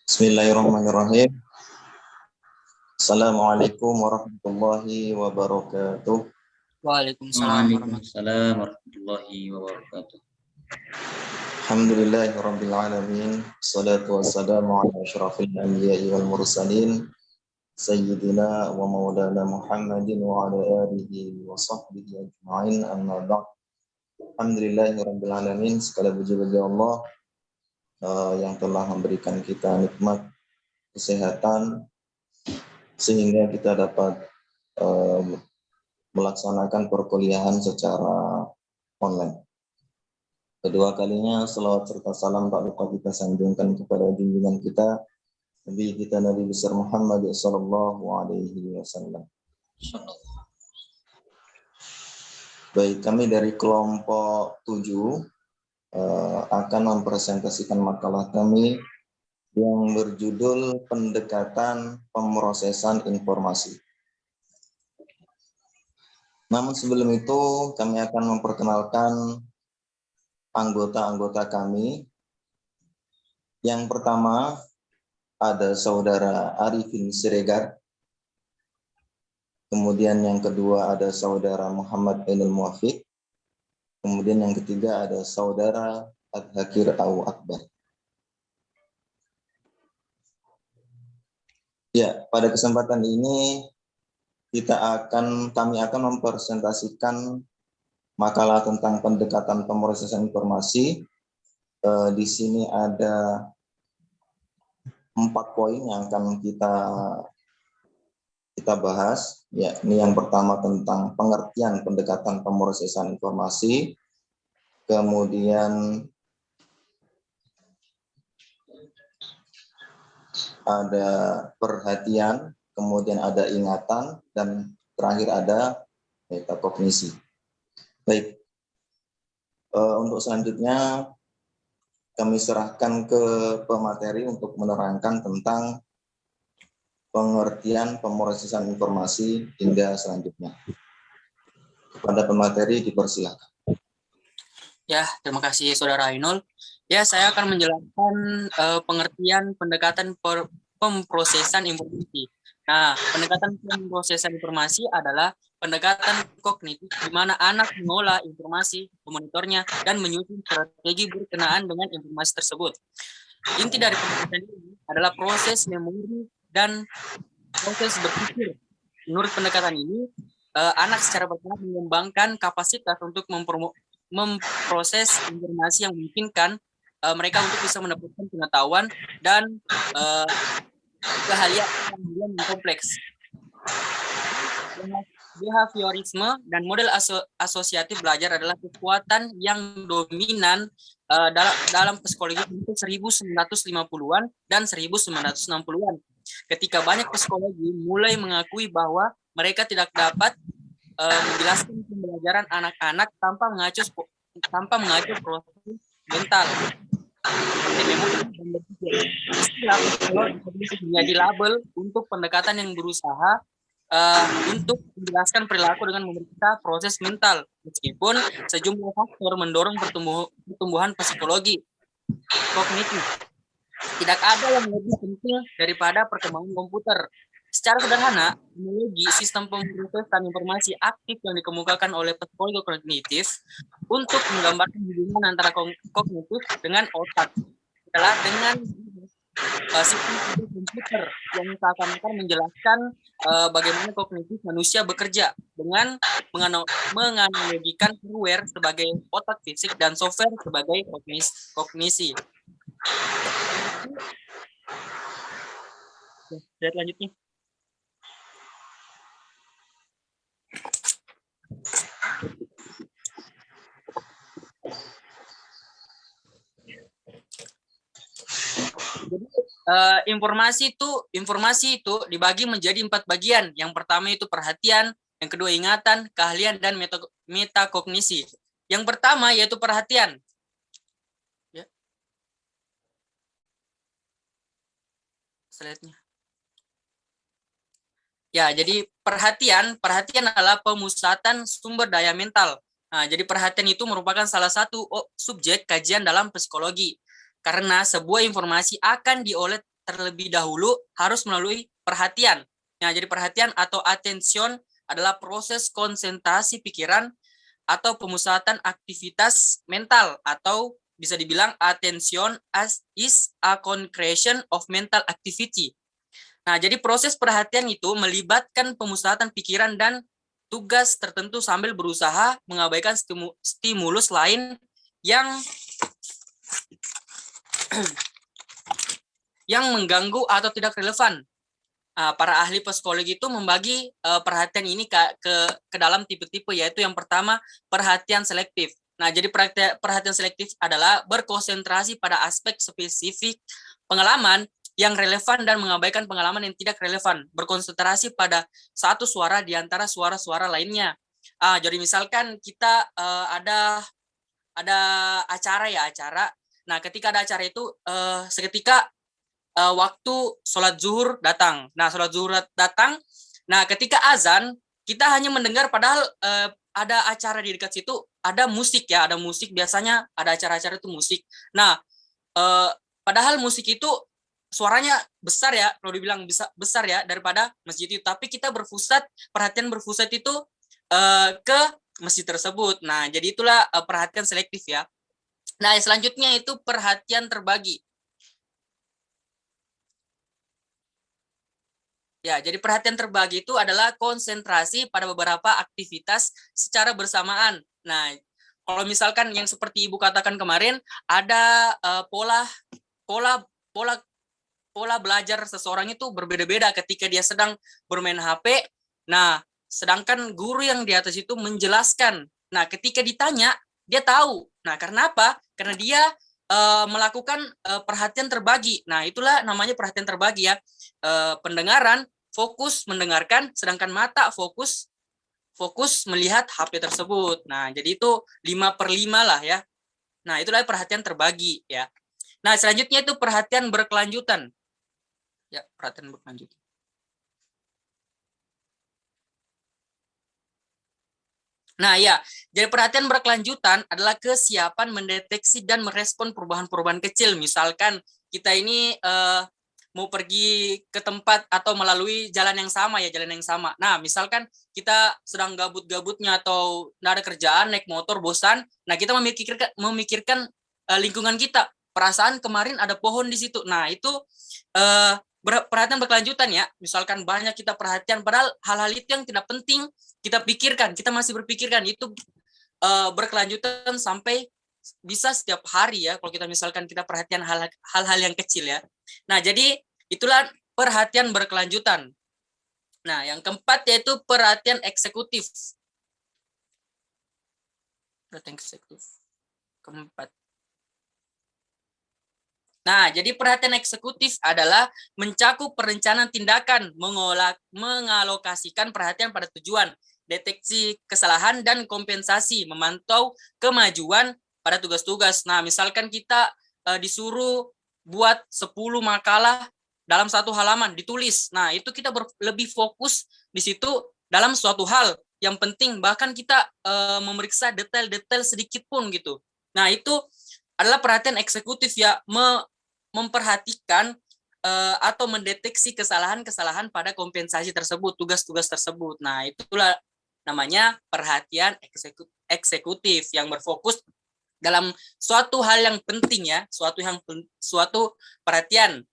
Bismillahirrahmanirrahim. Assalamualaikum warahmatullahi wabarakatuh. Waalaikumsalam warahmatullahi Waalaikumsalam warahmatullahi wabarakatuh. Alhamdulillahirabbil alamin. Shalatu wassalamu ala asyrafil anbiya'i wal mursalin sayyidina wa maulana Muhammadin wa ala alihi wa sahbihi ajma'in. Amma ba'd. Alhamdulillahirabbil alamin. Segala puji bagi Allah yang telah memberikan kita nikmat kesehatan sehingga kita dapat melaksanakan perkuliahan secara online. Kedua kalinya selawat serta salam tak lupa kita sanjungkan kepada junjungan kita Nabi kita Nabi besar Muhammad sallallahu alaihi wasallam. Baik, kami dari kelompok 7 akan mempresentasikan makalah kami yang berjudul pendekatan pemrosesan informasi. Namun sebelum itu kami akan memperkenalkan anggota-anggota kami. Yang pertama ada Saudara Arifin Siregar. Kemudian yang kedua ada Saudara Muhammad Ainul Muwafiq. Kemudian yang ketiga ada Saudara Adhakir Awu Akbar. Ya, pada kesempatan ini kami akan mempresentasikan makalah tentang pendekatan pemrosesan informasi. Di sini ada 4 poin yang akan kita bahas. Ya, ini yang pertama tentang pengertian pendekatan pemrosesan informasi. Kemudian ada perhatian, kemudian ada ingatan, dan terakhir ada metakognisi. Baik, untuk selanjutnya kami serahkan ke pemateri untuk menerangkan tentang pengertian pemrosesan informasi hingga selanjutnya. Kepada pemateri dipersilakan. Ya, terima kasih Saudara Ainul. Ya, saya akan menjelaskan pengertian pendekatan pemrosesan informasi. Nah, pendekatan pemrosesan informasi adalah pendekatan kognitif di mana anak mengolah informasi, memonitornya, dan menyusun strategi berkenaan dengan informasi tersebut. Inti dari pendekatan ini adalah proses memori dan proses berpikir. Menurut pendekatan ini, anak secara bertahap mengembangkan kapasitas untuk memproses informasi yang memungkinkan mereka untuk bisa mendapatkan pengetahuan dan keahlian yang kompleks. Behaviorisme dan model asosiatif belajar adalah kekuatan yang dominan dalam psikologi untuk 1950-an dan 1960-an. Ketika banyak psikologi mulai mengakui bahwa mereka tidak dapat menjelaskan pembelajaran anak-anak tanpa mengacu proses mental. Menjadi label untuk pendekatan yang berusaha untuk menjelaskan perilaku dengan memeriksa proses mental, meskipun sejumlah faktor mendorong pertumbuhan psikologi kognitif. Tidak ada yang lebih penting daripada perkembangan komputer. Secara sederhana, analogi sistem pemrosesan informasi aktif yang dikemukakan oleh psikologi kognitif untuk menggambarkan hubungan antara kognitif dengan otak adalah dengan sistem komputer yang seakan-akan menjelaskan bagaimana kognitif manusia bekerja dengan menganalogikan hardware sebagai otak fisik dan software sebagai kognisi. Lihat lanjutnya. Jadi informasi itu dibagi menjadi 4 bagian. Yang pertama itu perhatian, yang kedua ingatan, keahlian, dan metakognisi. Yang pertama yaitu perhatian. Slide-nya. Ya, jadi perhatian adalah pemusatan sumber daya mental. Nah, jadi perhatian itu merupakan salah satu subjek kajian dalam psikologi. Karena sebuah informasi akan diolah terlebih dahulu harus melalui perhatian. Nah, jadi perhatian atau attention adalah proses konsentrasi pikiran atau pemusatan aktivitas mental, atau bisa dibilang attention is a concentration of mental activity. Nah, jadi proses perhatian itu melibatkan pemusatan pikiran dan tugas tertentu sambil berusaha mengabaikan stimulus lain yang mengganggu atau tidak relevan. Para ahli psikologi itu membagi perhatian ini ke dalam tipe-tipe, yaitu yang pertama perhatian selektif. Nah, jadi perhatian selektif adalah berkonsentrasi pada aspek spesifik pengalaman yang relevan dan mengabaikan pengalaman yang tidak relevan, berkonsentrasi pada satu suara di antara suara-suara lainnya. Jadi misalkan kita ada acara. Nah, ketika ada acara itu seketika waktu sholat zuhur datang. Nah, sholat zuhur datang. Nah, ketika azan kita hanya mendengar, padahal ada acara di dekat situ, ada musik ya, ada musik, biasanya ada acara-acara itu musik. Nah, padahal musik itu suaranya besar ya, kalau dibilang besar ya daripada masjid itu, tapi kita perhatian berpusat itu ke masjid tersebut. Nah, jadi itulah perhatian selektif ya. Nah, selanjutnya itu perhatian terbagi. Ya, jadi perhatian terbagi itu adalah konsentrasi pada beberapa aktivitas secara bersamaan. Nah, kalau misalkan yang seperti Ibu katakan kemarin, ada pola belajar seseorang itu berbeda-beda ketika dia sedang bermain HP. Nah, sedangkan guru yang di atas itu menjelaskan. Nah, ketika ditanya, dia tahu. Nah, karena apa? Karena dia melakukan perhatian terbagi. Nah, itulah namanya perhatian terbagi ya. Pendengaran, fokus mendengarkan, sedangkan mata fokus melihat HP tersebut. Nah, jadi itu 5/5 lah ya. Nah, itulah perhatian terbagi ya. Nah, selanjutnya itu perhatian berkelanjutan. Ya, perhatian berkelanjutan. Nah, ya, jadi perhatian berkelanjutan adalah kesiapan mendeteksi dan merespon perubahan-perubahan kecil. Misalkan kita ini mau pergi ke tempat atau melalui jalan yang sama. Nah, misalkan kita sedang gabut-gabutnya atau nggak ada kerjaan, naik motor, bosan. Nah, kita memikirkan lingkungan kita. Perasaan kemarin ada pohon di situ. Nah, itu perhatian berkelanjutan ya. Misalkan banyak kita perhatian, padahal hal-hal itu yang tidak penting kita pikirkan, kita masih berpikirkan, itu berkelanjutan sampai bisa setiap hari ya, kalau kita misalkan kita perhatian hal-hal yang kecil ya. Nah, jadi itulah perhatian berkelanjutan. Nah, yang keempat yaitu perhatian eksekutif. Perhatian eksekutif. Keempat. Nah, jadi perhatian eksekutif adalah mencakup perencanaan tindakan, mengalokasikan perhatian pada tujuan, deteksi kesalahan, dan kompensasi, memantau kemajuan pada tugas-tugas. Nah, misalkan kita disuruh buat 10 makalah dalam satu halaman, ditulis. Nah, itu kita lebih fokus di situ dalam suatu hal yang penting, bahkan kita memeriksa detail-detail sedikit pun gitu. Nah, itu adalah perhatian eksekutif ya, memperhatikan atau mendeteksi kesalahan-kesalahan pada kompensasi tersebut, tugas-tugas tersebut. Nah, itulah namanya perhatian eksekutif yang berfokus dalam suatu hal yang penting ya, suatu perhatian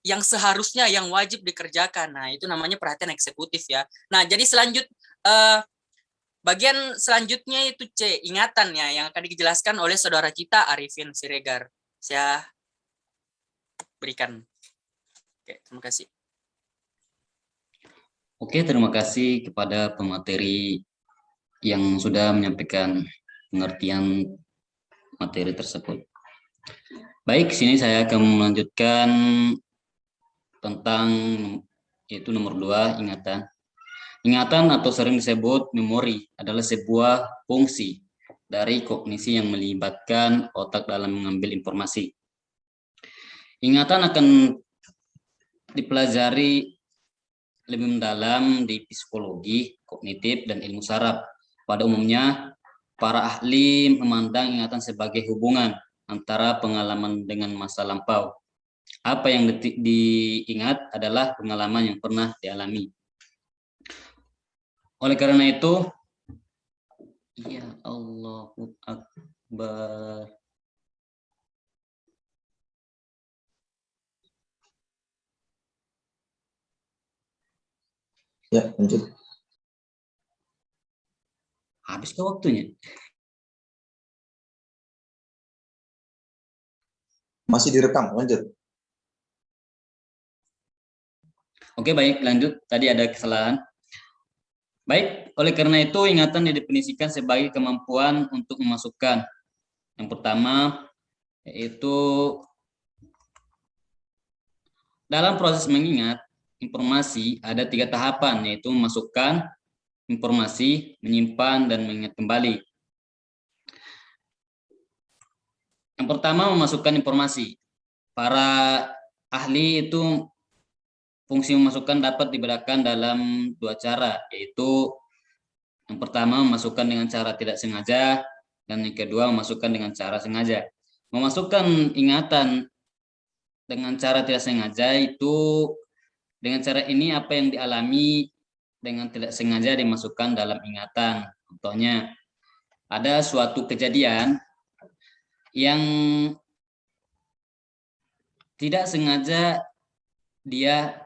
yang seharusnya, yang wajib dikerjakan. Nah, itu namanya perhatian eksekutif ya. Nah, jadi bagian selanjutnya itu C, ingatan ya, yang akan dijelaskan oleh saudara kita Arifin Siregar. Saya berikan. Oke, terima kasih. Oke, terima kasih kepada pemateri yang sudah menyampaikan pengertian materi tersebut. Baik, sini saya akan melanjutkan tentang yaitu nomor 2, ingatan. Ingatan atau sering disebut memori adalah sebuah fungsi dari kognisi yang melibatkan otak dalam mengambil informasi. Ingatan akan dipelajari lebih mendalam di psikologi, kognitif, dan ilmu saraf. Pada umumnya, para ahli memandang ingatan sebagai hubungan antara pengalaman dengan masa lampau. Apa yang diingat adalah pengalaman yang pernah dialami. Oleh karena itu, ya Allahu Akbar. Ya, lanjut. Habis ke waktunya. Masih direkam, lanjut. Oke, baik, lanjut. Tadi ada kesalahan. Baik, oleh karena itu ingatan didefinisikan sebagai kemampuan untuk memasukkan. Yang pertama, yaitu dalam proses mengingat informasi ada 3 tahapan, yaitu memasukkan informasi, menyimpan, dan mengingat kembali. Yang pertama, memasukkan informasi. Para ahli itu fungsi memasukkan dapat dibedakan dalam 2 cara, yaitu yang pertama memasukkan dengan cara tidak sengaja, dan yang kedua memasukkan dengan cara sengaja. Memasukkan ingatan dengan cara tidak sengaja itu, dengan cara ini apa yang dialami dengan tidak sengaja dimasukkan dalam ingatan. Contohnya, ada suatu kejadian yang tidak sengaja dia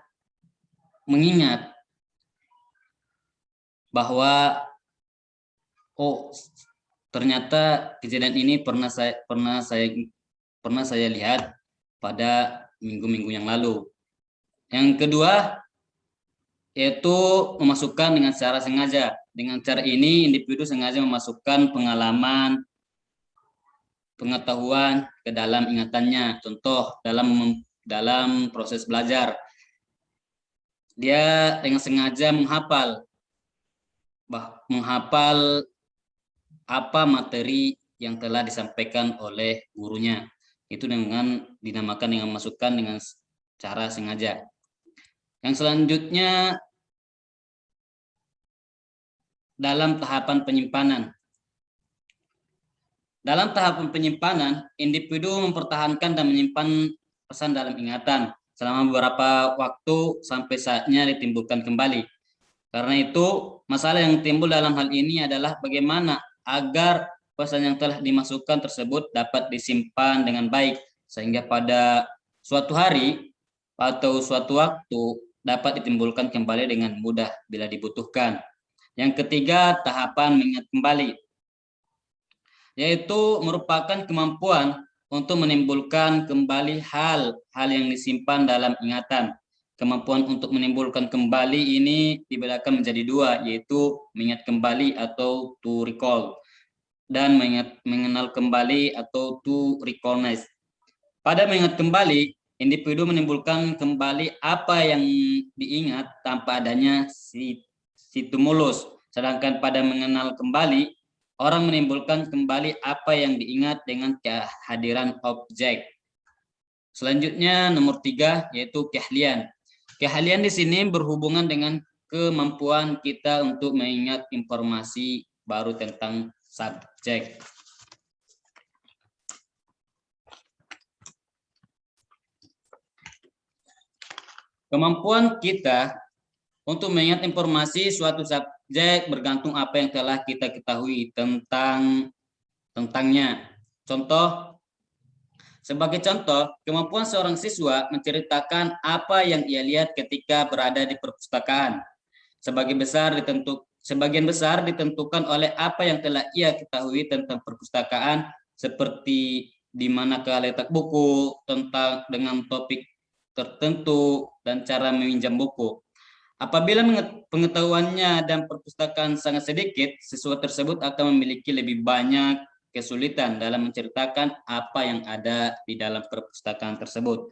mengingat bahwa oh, ternyata kejadian ini pernah saya lihat pada minggu-minggu yang lalu. Yang kedua yaitu memasukkan dengan cara sengaja. Dengan cara ini individu sengaja memasukkan pengalaman, pengetahuan ke dalam ingatannya. Contoh dalam proses belajar, dia dengan sengaja menghafal apa materi yang telah disampaikan oleh gurunya. Itu dinamakan dengan memasukkan dengan cara sengaja. Yang selanjutnya dalam tahapan penyimpanan. Dalam tahapan penyimpanan, individu mempertahankan dan menyimpan pesan dalam ingatan selama beberapa waktu sampai saatnya ditimbulkan kembali. Karena itu, masalah yang timbul dalam hal ini adalah bagaimana agar pesan yang telah dimasukkan tersebut dapat disimpan dengan baik, sehingga pada suatu hari atau suatu waktu dapat ditimbulkan kembali dengan mudah bila dibutuhkan. Yang ketiga, tahapan mengingat kembali, yaitu merupakan kemampuan untuk menimbulkan kembali hal-hal yang disimpan dalam ingatan. Kemampuan untuk menimbulkan kembali ini dibedakan menjadi 2, yaitu mengingat kembali atau to recall, dan mengenal kembali atau to recognize. Pada mengingat kembali, individu menimbulkan kembali apa yang diingat tanpa adanya stimulus. Sedangkan pada mengenal kembali, orang menimbulkan kembali apa yang diingat dengan kehadiran objek. Selanjutnya nomor 3 yaitu keahlian. Keahlian di sini berhubungan dengan kemampuan kita untuk mengingat informasi baru tentang subjek. Kemampuan kita untuk mengingat informasi suatu subjek bergantung apa yang telah kita ketahui tentangnya. Sebagai contoh, kemampuan seorang siswa menceritakan apa yang ia lihat ketika berada di perpustakaan. Sebagian besar ditentukan oleh apa yang telah ia ketahui tentang perpustakaan, seperti di manakah letak buku, dengan topik tertentu, dan cara meminjam buku. Apabila pengetahuannya dan perpustakaan sangat sedikit, siswa tersebut akan memiliki lebih banyak kesulitan dalam menceritakan apa yang ada di dalam perpustakaan tersebut.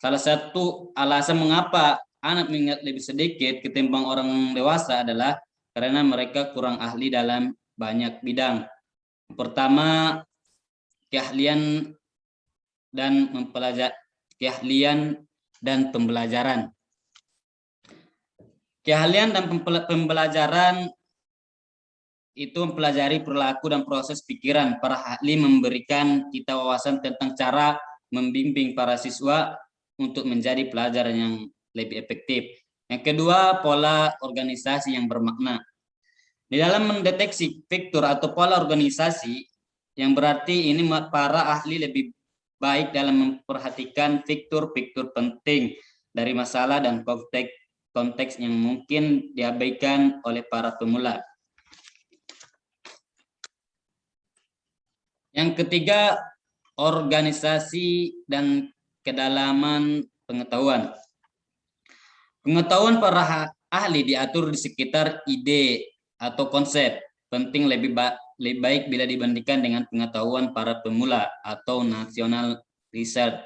Salah satu alasan mengapa anak mengingat lebih sedikit ketimbang orang dewasa adalah karena mereka kurang ahli dalam banyak bidang. Pertama, keahlian dan pembelajaran. Keahlian dan pembelajaran itu mempelajari perilaku dan proses pikiran. Para ahli memberikan kita wawasan tentang cara membimbing para siswa untuk menjadi pelajar yang lebih efektif. Yang kedua, pola organisasi yang bermakna. Di dalam mendeteksi faktor atau pola organisasi, yang berarti ini para ahli lebih baik dalam memperhatikan faktor-faktor penting dari masalah dan konteks yang mungkin diabaikan oleh para pemula. Yang ketiga, organisasi dan kedalaman pengetahuan. Pengetahuan para ahli diatur di sekitar ide atau konsep penting lebih baik bila dibandingkan dengan pengetahuan para pemula atau national research.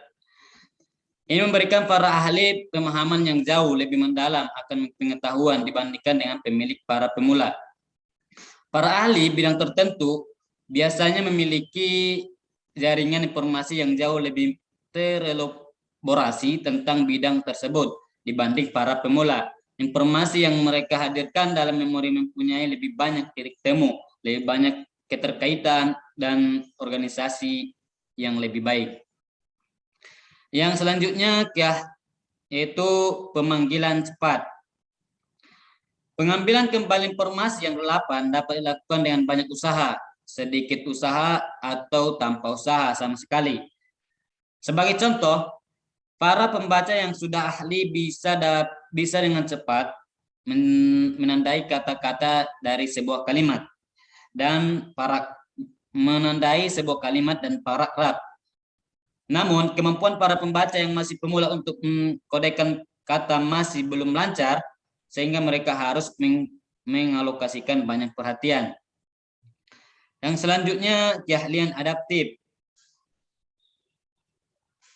Ini memberikan para ahli pemahaman yang jauh lebih mendalam akan pengetahuan dibandingkan dengan pemilik para pemula. Para ahli bidang tertentu biasanya memiliki jaringan informasi yang jauh lebih terelaborasi tentang bidang tersebut dibanding para pemula. Informasi yang mereka hadirkan dalam memori mempunyai lebih banyak titik temu, lebih banyak keterkaitan, dan organisasi yang lebih baik. Yang selanjutnya yaitu pemanggilan cepat. Pengambilan kembali informasi yang relevan dapat dilakukan dengan banyak usaha, sedikit usaha, atau tanpa usaha sama sekali. Sebagai contoh, para pembaca yang sudah ahli bisa dengan cepat menandai kata-kata dari sebuah kalimat dan menandai sebuah kalimat dan paragraf. Namun, kemampuan para pembaca yang masih pemula untuk mengkodekan kata masih belum lancar, sehingga mereka harus mengalokasikan banyak perhatian. Yang selanjutnya, keahlian adaptif.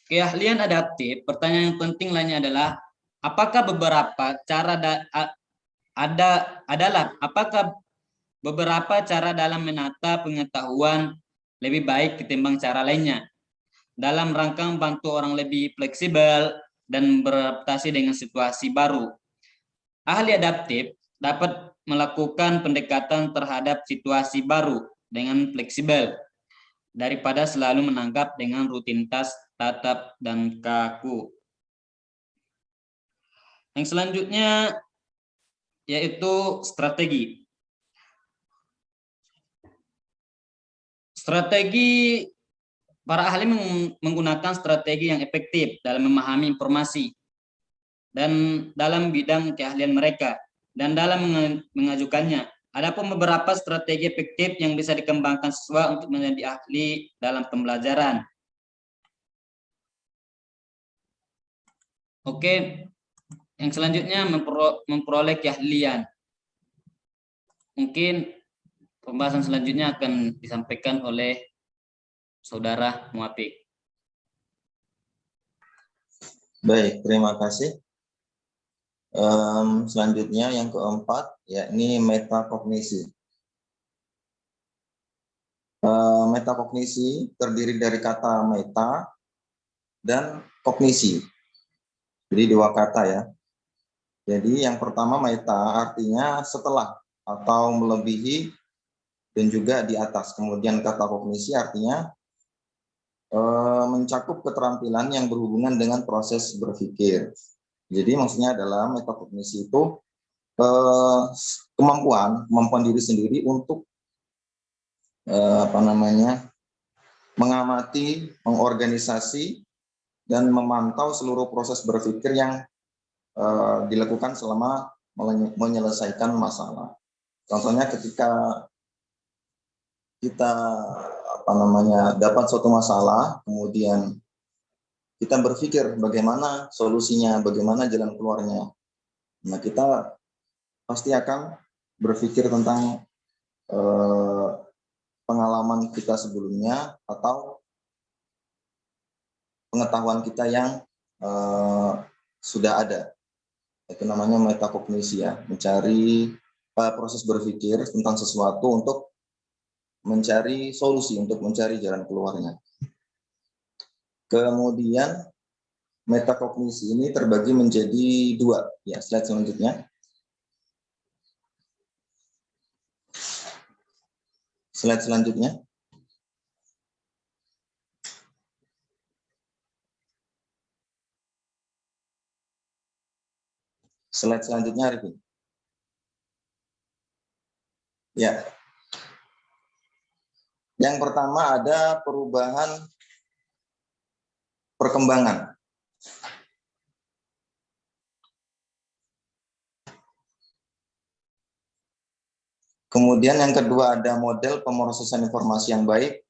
Keahlian adaptif, pertanyaan yang penting lainnya adalah apakah beberapa cara dalam menata pengetahuan lebih baik ketimbang cara lainnya dalam rangka membantu orang lebih fleksibel dan beradaptasi dengan situasi baru. Ahli adaptif dapat melakukan pendekatan terhadap situasi baru dengan fleksibel daripada selalu menangkap dengan rutinitas tatap dan kaku. Yang selanjutnya yaitu strategi. Para ahli menggunakan strategi yang efektif dalam memahami informasi dan dalam bidang keahlian mereka dan dalam mengajukannya. Adapun beberapa strategi efektif yang bisa dikembangkan siswa untuk menjadi ahli dalam pembelajaran. Oke, yang selanjutnya memperoleh keahlian. Mungkin pembahasan selanjutnya akan disampaikan oleh Saudara Muafiq. Baik, terima kasih. Selanjutnya yang keempat, yakni metakognisi. Metakognisi terdiri dari kata meta dan kognisi. Jadi dua kata ya. Jadi yang pertama meta artinya setelah atau melebihi dan juga di atas. Kemudian kata kognisi artinya mencakup keterampilan yang berhubungan dengan proses berpikir. Jadi maksudnya adalah metakognisi itu kemampuan diri sendiri untuk mengamati, mengorganisasi, dan memantau seluruh proses berpikir yang dilakukan selama menyelesaikan masalah. Contohnya ketika kita dapat suatu masalah, kemudian kita berpikir bagaimana solusinya, bagaimana jalan keluarnya. Nah, kita pasti akan berpikir tentang pengalaman kita sebelumnya atau pengetahuan kita yang sudah ada. Itu namanya metakognisi ya, mencari proses berpikir tentang sesuatu untuk mencari solusi, untuk mencari jalan keluarnya. Kemudian metakognisi ini terbagi menjadi dua. Ya, slide selanjutnya. Slide selanjutnya. Slide selanjutnya, Arifin. Ya. Yang pertama ada perubahan perkembangan. Kemudian yang kedua ada model pemrosesan informasi yang baik.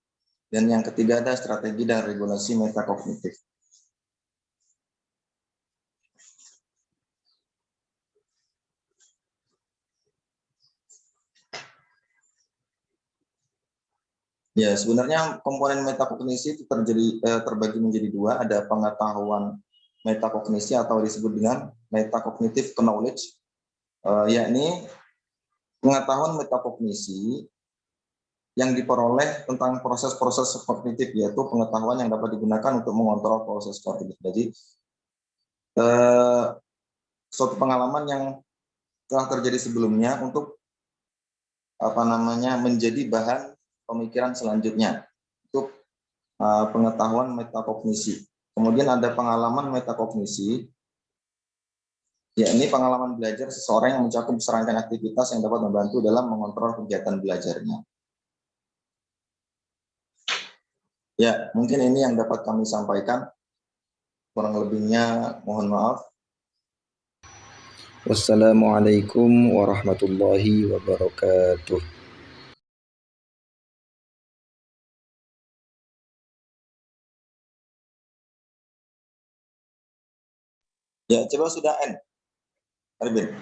Dan yang ketiga ada strategi dan regulasi metakognitif. Ya, sebenarnya komponen metakognisi itu terbagi menjadi dua. Ada pengetahuan metakognisi atau disebut dengan metacognitive knowledge, yakni pengetahuan metakognisi yang diperoleh tentang proses-proses kognitif, yaitu pengetahuan yang dapat digunakan untuk mengontrol proses kognitif. Jadi, suatu pengalaman yang telah terjadi sebelumnya untuk menjadi bahan pemikiran selanjutnya untuk pengetahuan metakognisi. Kemudian ada pengalaman metakognisi, yakni pengalaman belajar seseorang yang mencakup serangkaian aktivitas yang dapat membantu dalam mengontrol kegiatan belajarnya. Ya, mungkin ini yang dapat kami sampaikan. Kurang lebihnya mohon maaf. Wassalamualaikum warahmatullahi wabarakatuh. Ya, coba sudah end, Arvin.